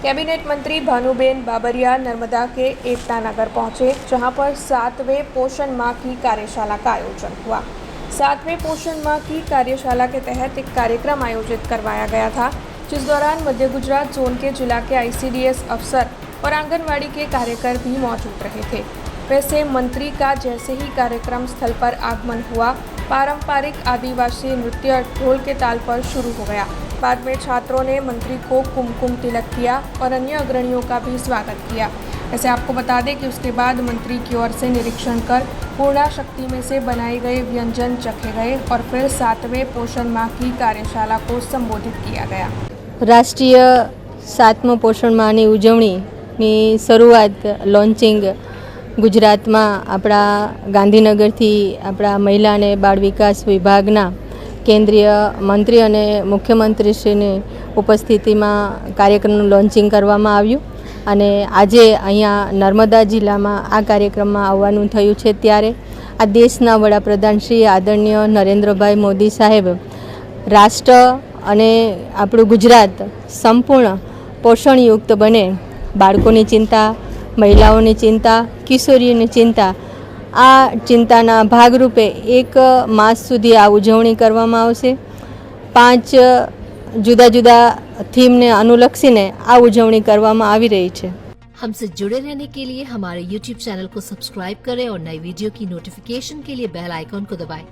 Cabinet मंत्री भानुबेन बाबरिया नर्मदा के एकता नगर पहुंचे, जहां पर 7वें पोषण माह की कार्यशाला का आयोजन हुआ। 7वें पोषण माह की कार्यशाला के तहत एक कार्यक्रम आयोजित करवाया गया था, जिस दौरान मध्य गुजरात जोन के जिला के ICDS अफसर और आंगनवाड़ी के कार्यकर भी मौजूद रहे थे। वैसे मंत्री का जैसे ही कार्यक्रम स्थल पर आगमन हुआ, पारंपरिक आदिवासी नृत्य ढोल के ताल पर शुरू हो गया। बाद में छात्रों ने मंत्री को कुमकुम तिलक किया और अन्य अग्रणियों का भी स्वागत किया। वैसे आपको बता दें कि उसके बाद मंत्री की ओर से निरीक्षण कर पूर्णा शक्ति में से बनाए गए व्यंजन चखे गए और फिर 7वें पोषण माह की कार्यशाला को संबोधित किया गया। राष्ट्रीय 7मो पोषण माहनी उजवણીની શરૂઆત લોન્ચિંગ ગુજરાતમાં આપણા ગાંધીનગરથી આપણા મહિલા અને બાળ વિકાસ વિભાગના કેન્દ્રીય મંત્રી અને મુખ્યમંત્રીશ્રીની ઉપસ્થિતિમાં કાર્યક્રમનું લોન્ચિંગ કરવામાં આવ્યું અને આજે અહીંયા નર્મદા જિલ્લામાં આ કાર્યક્રમમાં આવવાનું થયું છે। ત્યારે આ દેશના વડાપ્રધાન શ્રી આદરણીય નરેન્દ્રભાઈ મોદી સાહેબ રાષ્ટ્ર અને આપણું ગુજરાત સંપૂર્ણ પોષણયુક્ત બને, બાળકોની ચિંતા, મહિલાઓની ચિંતા, કિશોરીઓની ચિંતા, આ ચિંતાના ભાગરૂપે એક માસ સુધી આ ઉજવણી કરવામાં આવશે। 5 જુદા જુદા થીમને અનુલક્ષીને આ ઉજવણી કરવામાં આવી રહી છે। हमसे जुड़े रहने के लिए हमारे YouTube चैनल को सब्सक्राइब करें और नई वीडियो की नोटिफिकेशन के लिए बेल आइकॉन को दबाएं।